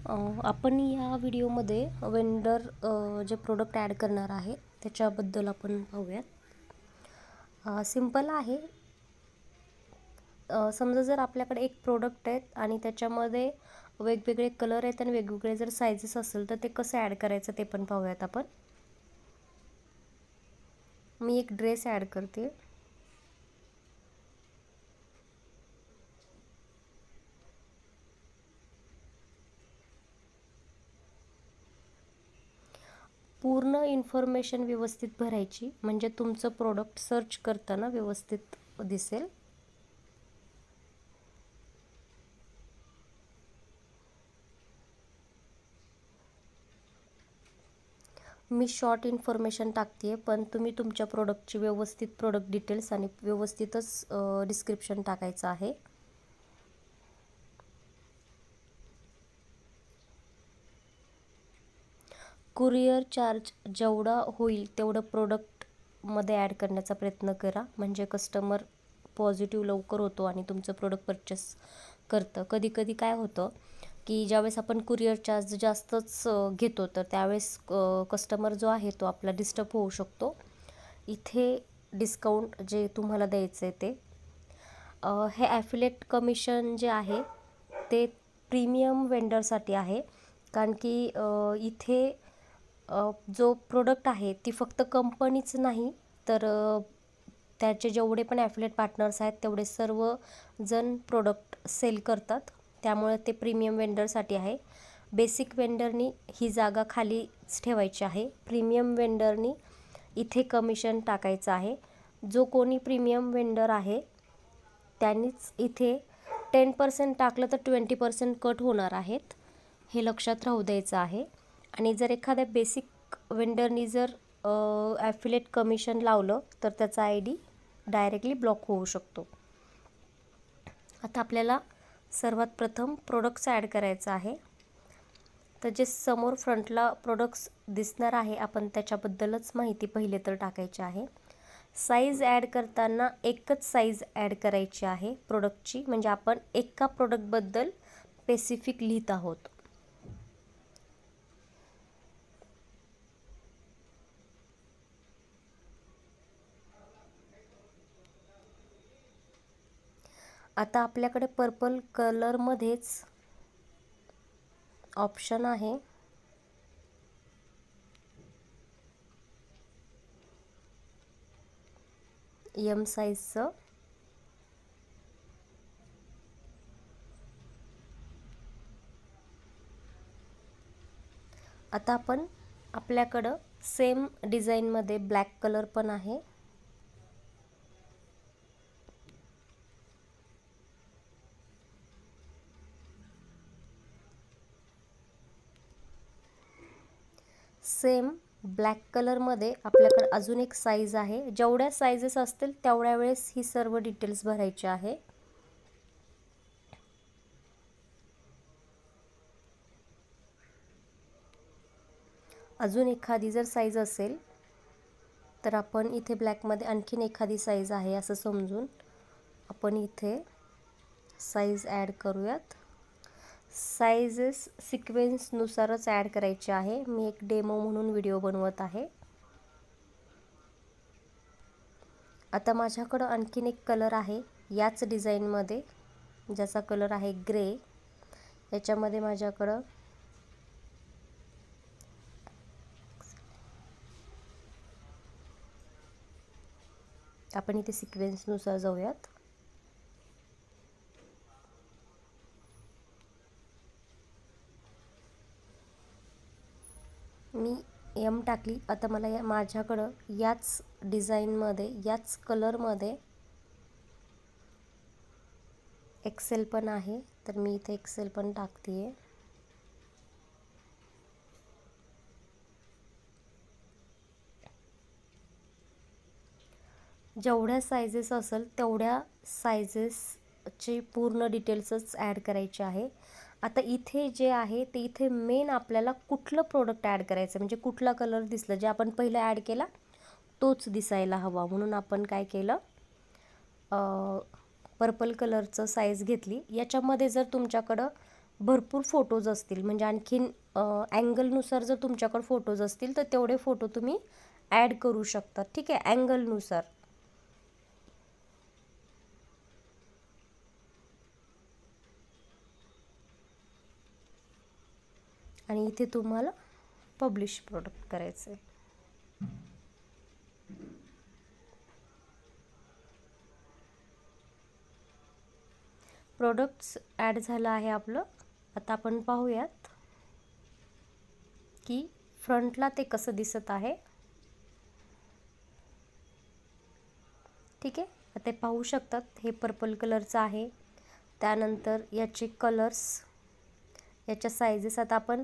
आपण या व्हिडिओमध्ये वेंडर जे प्रोडक्ट ॲड करणार आहे त्याच्याबद्दल आपण पाहूयात। सिंपल आहे। समजा जर आपल्याकडे एक प्रोडक्ट आहे आणि त्याच्यामध्ये वेगवेगळे कलर आहेत आणि वेगवेगळे जर साइजेस असेल तर ते कसं ॲड करायचं ते पण पाहूयात आपण। मी एक ड्रेस ॲड करते। पूर्ण इन्फॉर्मेशन व्यवस्थित भरायची म्हणजे तुमचं प्रोडक्ट सर्च करताना व्यवस्थित दिसेल। मी शॉर्ट इन्फॉर्मेशन टाकते पण तुम्ही तुमच्या प्रोडक्टची व्यवस्थित प्रोडक्ट डिटेल्स आणि व्यवस्थितच डिस्क्रिप्शन टाकायचं आहे। कुरिअर चार्ज जेवढा होईल तेवढं प्रोडक्ट मध्ये ॲड करण्याचा प्रयत्न करा म्हणजे कस्टमर पॉझिटिव्ह लवकर होतो आणि तुमचं प्रोडक्ट परचेस करतं। कधी कधी काय होतं की ज्यावेळेस आपण कुरिअर चार्ज जास्तच घेतो तर त्यावेळेस कस्टमर जो आहे तो आपला डिस्टर्ब होऊ शकतो। इथे डिस्काउंट जे तुम्हाला द्यायचं आहे ते हे ॲफिलिएट कमिशन जे आहे ते प्रीमियम वेंडरसाठी आहे। कारण की इथे जो प्रोडक्ट आहे ती फक्त कंपनीच नाही तर त्याचे जेवढे पण ॲफिलिएट पार्टनर्स आहेत तेवढे सर्व जण प्रोडक्ट सेल करतात, त्यामुळे ते प्रीमियम वेंडरसाठी आहे। बेसिक वेंडरनी ही जागा खालीच ठेवायची आहे। प्रीमियम वेंडरनी इथे कमिशन टाकायचं आहे। जो कोणी प्रीमियम वेंडर आहे त्यांनीच इथे 10% टाकलं तर 20% कट होणार आहेत, हे लक्षात राहू द्यायचं आहे। आणि जर एखाद्या बेसिक वेंडरनी जर ॲफिलिएट कमिशन लावलं तर त्याचा ID डायरेक्टली ब्लॉक होऊ शकतो। आता आपल्याला सर्वात प्रथम प्रोडक्ट्स ॲड करायचं आहे। तर जे समोर फ्रंटला प्रोडक्ट्स दिसणार आहे आपण त्याच्याबद्दलच माहिती पहिले तर टाकायची आहे। साईज ॲड करताना एकच साईज ॲड करायची आहे प्रोडक्टची, म्हणजे आपण एका प्रोडक्टबद्दल स्पेसिफिक लिहित आहोत। आता आपल्याकडे पर्पल कलरमध्येच ऑप्शन आहे M साईजचं। आता आपण आपल्याकडं सेम डिझाईनमध्ये ब्लॅक कलर पण आहे। सेम ब्लॅक कलरमध्ये आपल्याकडे अजून एक साईज आहे। जेवढ्या साईजेस असतील तेवढ्या वेळेस ही सर्व डिटेल्स भरायची आहे। अजून एखादी जर साईज असेल तर आपण इथे ब्लॅकमध्ये आणखीन एखादी साईज आहे असं समजून आपण इथे साईज ॲड करूयात। साइजेस सिक्वेन्सनुसारच ॲड करायचे आहे। मी एक डेमो म्हणून व्हिडिओ बनवत आहे। आता माझ्याकडं आणखीन एक कलर आहे याच डिझाईनमध्ये, ज्याचा कलर आहे ग्रे। याच्यामध्ये माझ्याकडं आपण इथे सिक्वेन्सनुसार जाऊयात। मी M टाकली। आता मला माझ्याकडं याच डिझाईनमध्ये याच कलरमध्ये एक्सेल पण आहे तर मी इथे एक्सेल पण टाकते। जेवढ्या साइजेस असेल तेवढ्या साइजेसची पूर्ण डिटेल्सच ॲड करायची आहे। आता इथे जे आहे ते इथे मेन आपल्याला कुठलं प्रोडक्ट ॲड करायचं म्हणजे कुठला कलर दिसला जे आपण पहिलं ॲड केला तोच दिसायला हवा, म्हणून आपण काय केलं पर्पल कलरचं साईज घेतली। याच्यामध्ये जर तुमच्याकडं भरपूर फोटोज असतील, म्हणजे आणखीन अँगलनुसार जर तुमच्याकडे फोटोज असतील तर तेवढे फोटो तुम्ही ॲड करू शकता. ठीक आहे, अँगलनुसार. आणि इथे तुम्हाला पब्लिश प्रोडक्ट करायचं आहे. प्रोडक्ट्स ॲड झालं आहे आपलं. आता आपण पाहूयात की फ्रंटला ते कसं दिसत आहे. ठीक आहे, आता ते पाहू शकतात, हे पर्पल कलरचं आहे. त्यानंतर याचे कलर्स, याच्या सायझेस, आता आपण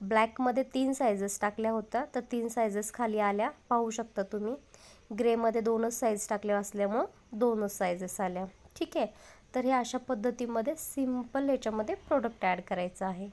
ब्लॅकमध्ये 3 सायझेस टाकल्या होत्या, तर 3 सायझेस खाली आल्या, पाहू शकता तुम्ही. ग्रेमध्ये 2च साईज टाकल्या असल्यामुळं 2च सायझेस आल्या. ठीक आहे, तर हे अशा पद्धतीमध्ये सिंपल याच्यामध्ये प्रोडक्ट ॲड करायचं आहे.